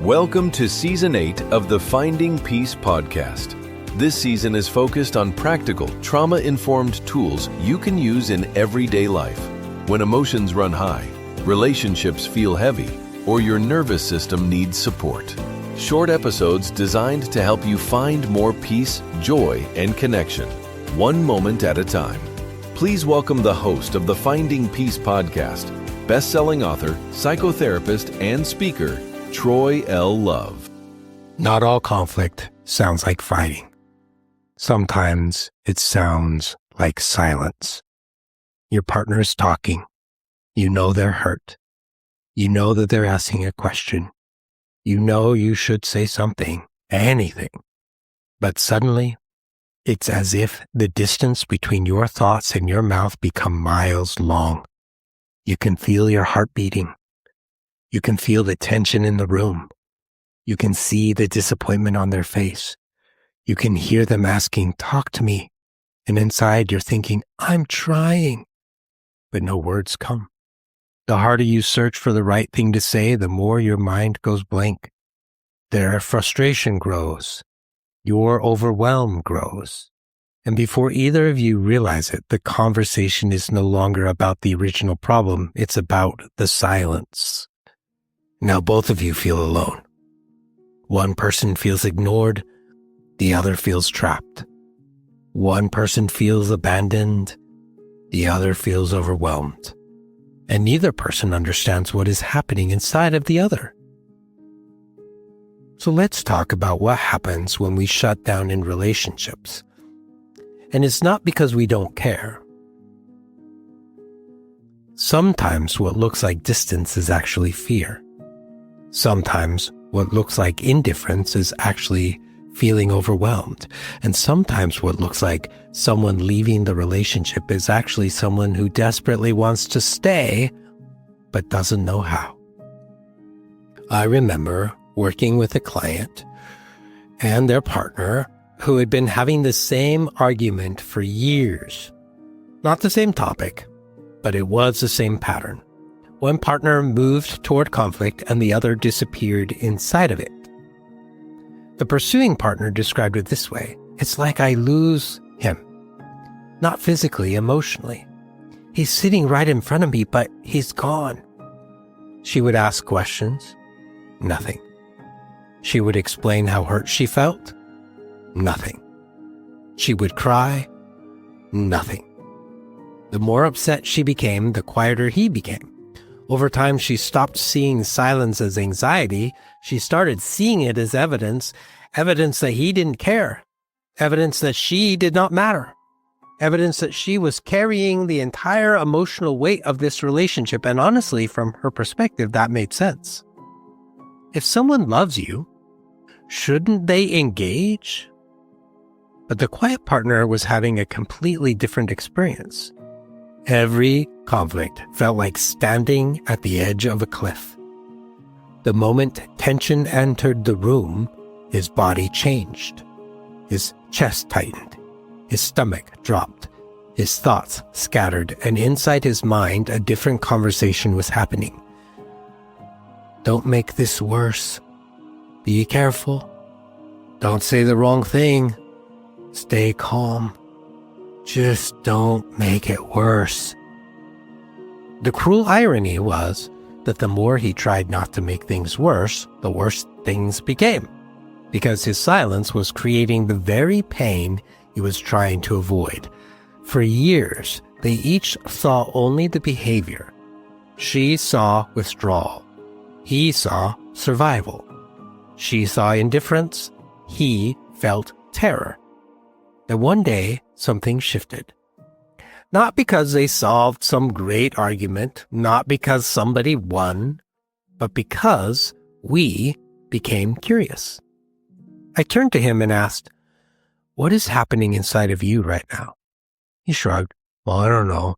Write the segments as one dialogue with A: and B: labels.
A: Welcome to Season 8 of the Finding Peace podcast. This season is focused on practical, trauma-informed tools you can use in everyday life. When emotions run high, relationships feel heavy, or your nervous system needs support. Short episodes designed to help you find more peace, joy, and connection, one moment at a time. Please welcome the host of the Finding Peace podcast, best-selling author, psychotherapist, and speaker, Troy L. Love.
B: Not all conflict sounds like fighting. Sometimes it sounds like silence. Your partner is talking. You know they're hurt. You know that they're asking a question. You know you should say something, anything. But suddenly, it's as if the distance between your thoughts and your mouth become miles long. You can feel your heart beating. You can feel the tension in the room. You can see the disappointment on their face. You can hear them asking, "Talk to me." And inside you're thinking, "I'm trying." But no words come. The harder you search for the right thing to say, the more your mind goes blank. Their frustration grows. Your overwhelm grows. And before either of you realize it, the conversation is no longer about the original problem. It's about the silence. Now both of you feel alone. One person feels ignored. The other feels trapped. One person feels abandoned. The other feels overwhelmed. And neither person understands what is happening inside of the other. So let's talk about what happens when we shut down in relationships. And it's not because we don't care. Sometimes what looks like distance is actually fear. Sometimes what looks like indifference is actually feeling overwhelmed. And sometimes what looks like someone leaving the relationship is actually someone who desperately wants to stay, but doesn't know how. I remember working with a client and their partner who had been having the same argument for years. Not the same topic, but it was the same pattern. One partner moved toward conflict and the other disappeared inside of it. The pursuing partner described it this way: "It's like I lose him. Not physically, emotionally. He's sitting right in front of me, but he's gone." She would ask questions. Nothing. She would explain how hurt she felt. Nothing. She would cry. Nothing. The more upset she became, the quieter he became. Over time, she stopped seeing silence as anxiety. She started seeing it as evidence that he didn't care, evidence that she did not matter, evidence that she was carrying the entire emotional weight of this relationship. And honestly, from her perspective, that made sense. If someone loves you, shouldn't they engage? But the quiet partner was having a completely different experience. Every conflict felt like standing at the edge of a cliff. The moment tension entered the room, his body changed. His chest tightened. His stomach dropped. His thoughts scattered, and inside his mind, a different conversation was happening. "Don't make this worse. Be careful. Don't say the wrong thing. Stay calm. Just don't make it worse." The cruel irony was that the more he tried not to make things worse, the worse things became, because his silence was creating the very pain he was trying to avoid. For years, they each saw only the behavior. She saw withdrawal. He saw survival. She saw indifference. He felt terror. And one day, something shifted. Not because they solved some great argument, not because somebody won, but because we became curious. I turned to him and asked, "What is happening inside of you right now?" He shrugged. "Well, I don't know,"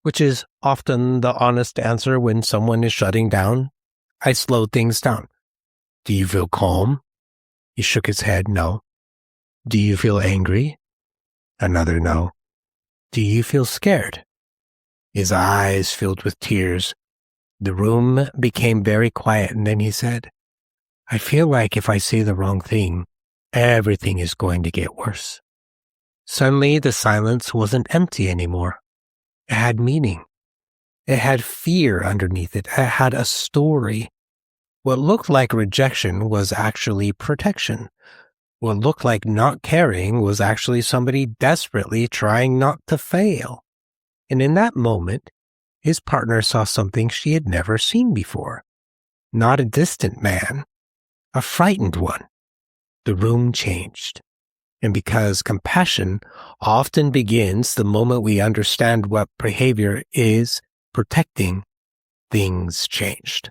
B: which is often the honest answer when someone is shutting down. I slowed things down. "Do you feel calm?" He shook his head. "No." "Do you feel angry?" Another no. "Do you feel scared?" His eyes filled with tears. The room became very quiet, and then he said, I feel like if I say the wrong thing, everything is going to get worse. Suddenly, the silence wasn't empty anymore. It had meaning. It had fear underneath it. It had a story. What looked like rejection was actually protection. What looked like not caring was actually somebody desperately trying not to fail. And in that moment, his partner saw something she had never seen before. Not a distant man, a frightened one. The room changed. And because compassion often begins the moment we understand what behavior is protecting, things changed.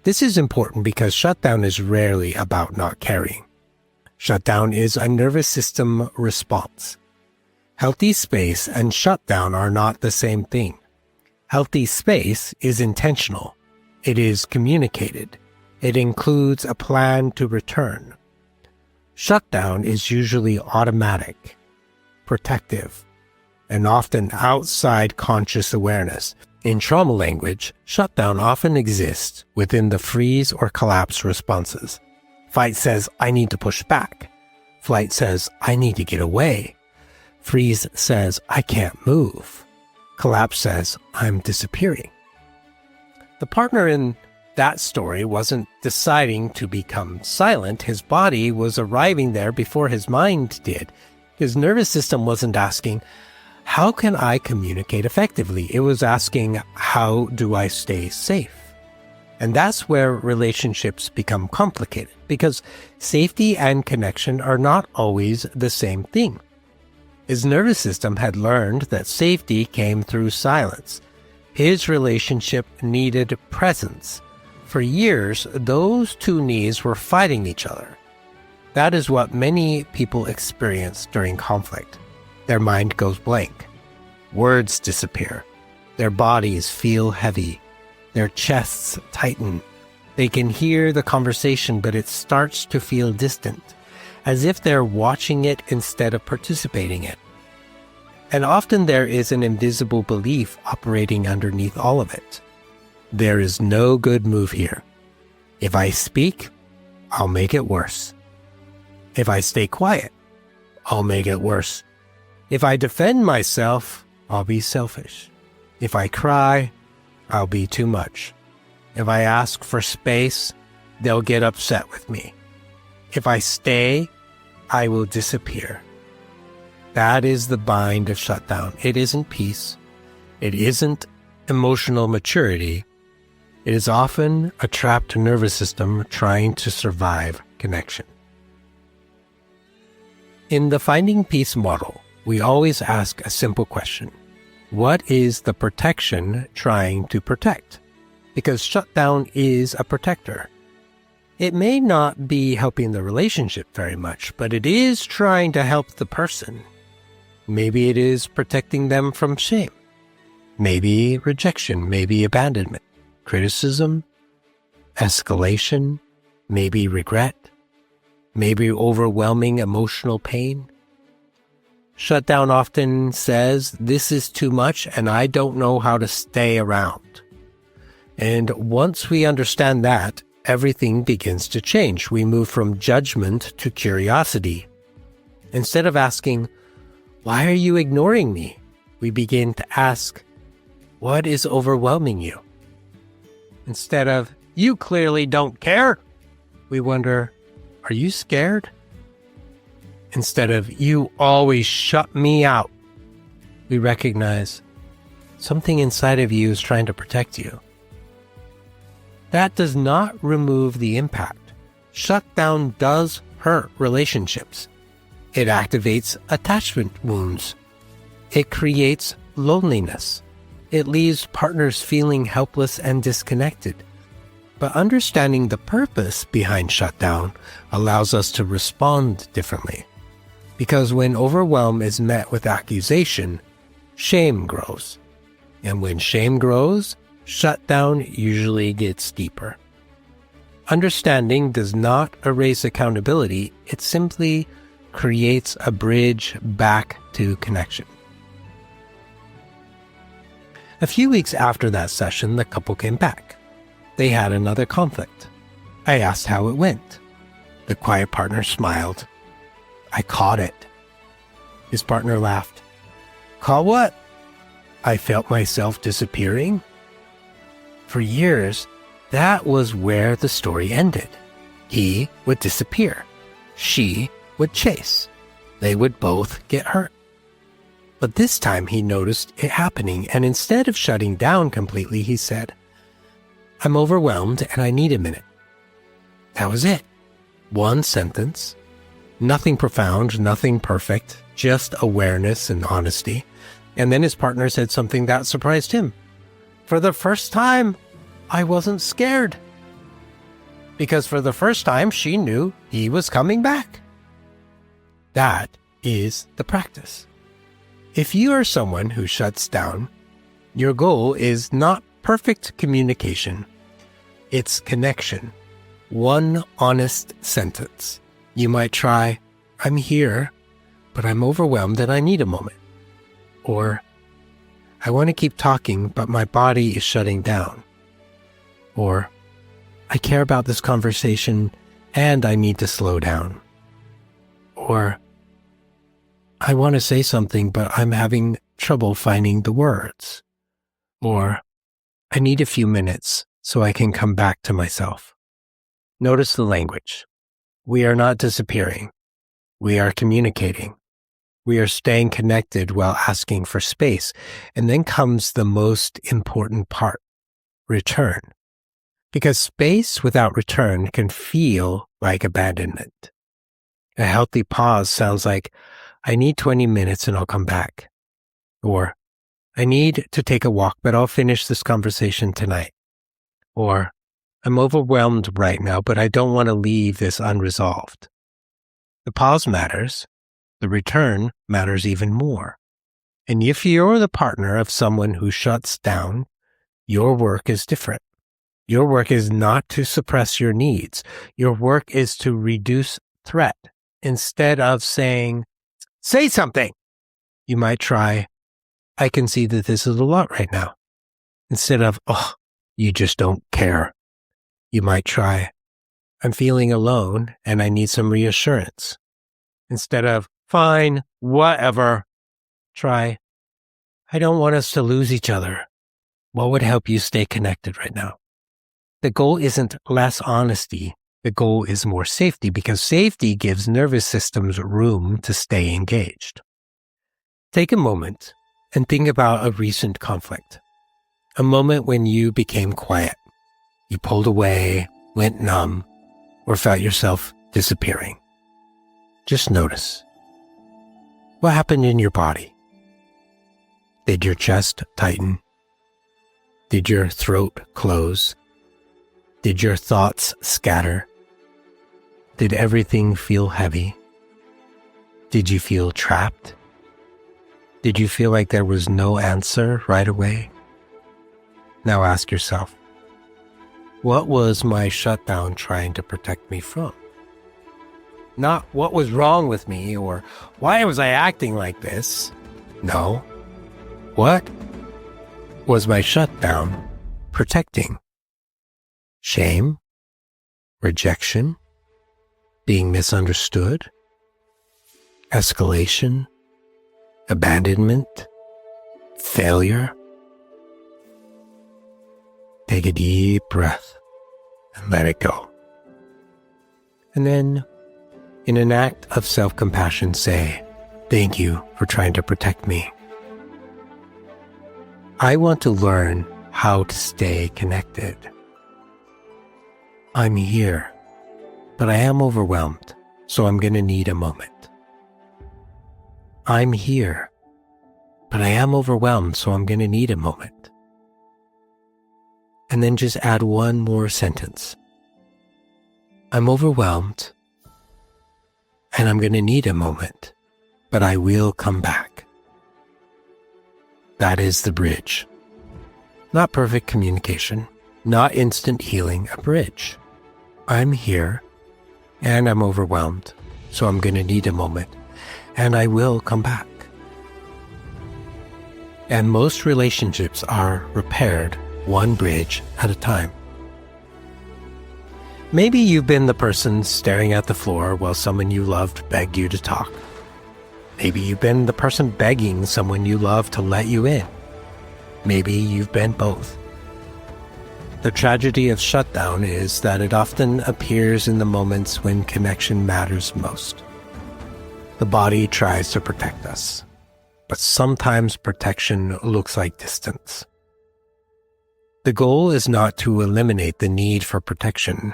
B: This is important because shutdown is rarely about not caring. Shutdown is a nervous system response. Healthy space and shutdown are not the same thing. Healthy space is intentional. It is communicated. It includes a plan to return. Shutdown is usually automatic, protective, and often outside conscious awareness. In trauma language, shutdown often exists within the freeze or collapse responses. Fight says, I need to push back. Flight says, I need to get away. Freeze says, I can't move. Collapse says, I'm disappearing. The partner in that story wasn't deciding to become silent. His body was arriving there before his mind did. His nervous system wasn't asking, how can I communicate effectively? It was asking, how do I stay safe? And that's where relationships become complicated, because safety and connection are not always the same thing. His nervous system had learned that safety came through silence. His relationship needed presence. For years, those two needs were fighting each other. That is what many people experience during conflict. Their mind goes blank. Words disappear. Their bodies feel heavy. Their chests tighten. They can hear the conversation, but it starts to feel distant, as if they're watching it instead of participating in it. And often there is an invisible belief operating underneath all of it. There is no good move here. If I speak, I'll make it worse. If I stay quiet, I'll make it worse. If I defend myself, I'll be selfish. If I cry, I'll be too much. If I ask for space, they'll get upset with me. If I stay, I will disappear. That is the bind of shutdown. It isn't peace. It isn't emotional maturity. It is often a trapped nervous system trying to survive connection. In the Finding Peace model, we always ask a simple question. What is the protection trying to protect? Because shutdown is a protector. It may not be helping the relationship very much, but it is trying to help the person. Maybe it is protecting them from shame. Maybe rejection, maybe abandonment, criticism, escalation, maybe regret, maybe overwhelming emotional pain. Shutdown often says, this is too much and I don't know how to stay around. And once we understand that, everything begins to change. We move from judgment to curiosity. Instead of asking, why are you ignoring me? We begin to ask, what is overwhelming you? Instead of, you clearly don't care, we wonder, are you scared? Instead of, you always shut me out, we recognize something inside of you is trying to protect you. That does not remove the impact. Shutdown does hurt relationships. It activates attachment wounds. It creates loneliness. It leaves partners feeling helpless and disconnected. But understanding the purpose behind shutdown allows us to respond differently. Because when overwhelm is met with accusation, shame grows. And when shame grows, shutdown usually gets deeper. Understanding does not erase accountability, it simply creates a bridge back to connection. A few weeks after that session, the couple came back. They had another conflict. I asked how it went. The quiet partner smiled. I caught it. His partner laughed. Caught what? I felt myself disappearing. For years, that was where the story ended. He would disappear. She would chase. They would both get hurt. But this time he noticed it happening, and instead of shutting down completely, he said, I'm overwhelmed and I need a minute. That was it. One sentence. Nothing profound, nothing perfect, just awareness and honesty. And then his partner said something that surprised him. For the first time, I wasn't scared. Because for the first time, she knew he was coming back. That is the practice. If you are someone who shuts down, your goal is not perfect communication. It's connection. One honest sentence. You might try, I'm here, but I'm overwhelmed and I need a moment. Or, I want to keep talking, but my body is shutting down. Or, I care about this conversation and I need to slow down. Or, I want to say something, but I'm having trouble finding the words. Or, I need a few minutes so I can come back to myself. Notice the language. We are not disappearing. We are communicating. We are staying connected while asking for space. And then comes the most important part, return. Because space without return can feel like abandonment. A healthy pause sounds like, I need 20 minutes and I'll come back. Or, I need to take a walk, but I'll finish this conversation tonight. Or, I'm overwhelmed right now, but I don't want to leave this unresolved. The pause matters. The return matters even more. And if you're the partner of someone who shuts down, your work is different. Your work is not to suppress your needs. Your work is to reduce threat. Instead of saying, say something, you might try, I can see that this is a lot right now. Instead of, oh, you just don't care. You might try, I'm feeling alone and I need some reassurance. Instead of, fine, whatever, try, I don't want us to lose each other. What would help you stay connected right now? The goal isn't less honesty. The goal is more safety, because safety gives nervous systems room to stay engaged. Take a moment and think about a recent conflict. A moment when you became quiet. You pulled away, went numb, or felt yourself disappearing. Just notice. What happened in your body? Did your chest tighten? Did your throat close? Did your thoughts scatter? Did everything feel heavy? Did you feel trapped? Did you feel like there was no answer right away? Now ask yourself, what was my shutdown trying to protect me from? Not what was wrong with me or why was I acting like this? No. What was my shutdown protecting? Shame? Rejection? Being misunderstood? Escalation? Abandonment? Failure? Take a deep breath and let it go. And then, in an act of self-compassion, say, thank you for trying to protect me. I want to learn how to stay connected. I'm here, but I am overwhelmed, so I'm going to need a moment. I'm here, but I am overwhelmed, so I'm going to need a moment. And then just add one more sentence. I'm overwhelmed, and I'm going to need a moment, but I will come back. That is the bridge. Not perfect communication, not instant healing, a bridge. I'm here, and I'm overwhelmed, so I'm going to need a moment, and I will come back. And most relationships are repaired one bridge at a time. Maybe you've been the person staring at the floor while someone you loved begged you to talk. Maybe you've been the person begging someone you love to let you in. Maybe you've been both. The tragedy of shutdown is that it often appears in the moments when connection matters most. The body tries to protect us, but sometimes protection looks like distance. The goal is not to eliminate the need for protection.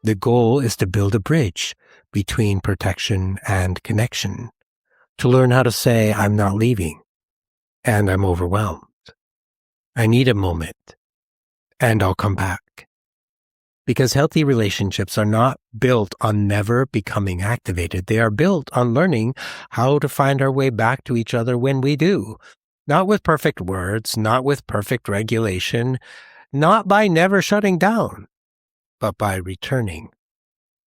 B: The goal is to build a bridge between protection and connection, to learn how to say, I'm not leaving, and I'm overwhelmed. I need a moment, and I'll come back. Because healthy relationships are not built on never becoming activated. They are built on learning how to find our way back to each other when we do. Not with perfect words, not with perfect regulation, not by never shutting down, but by returning.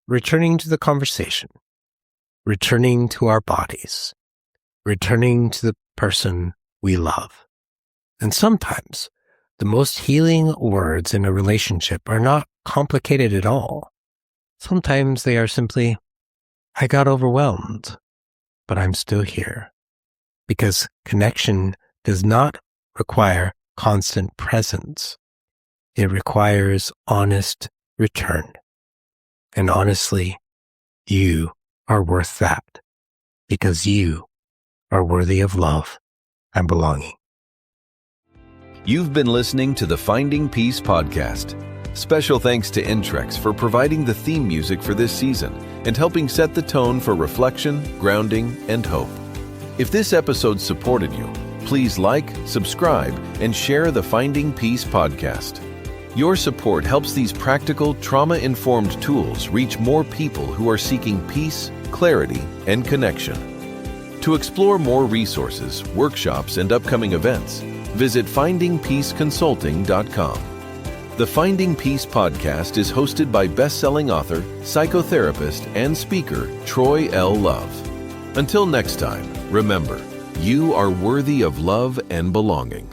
B: Returning to the conversation, returning to our bodies, returning to the person we love. And sometimes the most healing words in a relationship are not complicated at all. Sometimes they are simply, I got overwhelmed, but I'm still here. Because connection does not require constant presence. It requires honest return. And honestly, you are worth that because you are worthy of love and belonging.
A: You've been listening to the Finding Peace podcast. Special thanks to Intrex for providing the theme music for this season and helping set the tone for reflection, grounding, and hope. If this episode supported you, please like, subscribe, and share the Finding Peace podcast. Your support helps these practical, trauma-informed tools reach more people who are seeking peace, clarity, and connection. To explore more resources, workshops, and upcoming events, visit findingpeaceconsulting.com. The Finding Peace podcast is hosted by best-selling author, psychotherapist, and speaker Troy L. Love. Until next time, remember, you are worthy of love and belonging.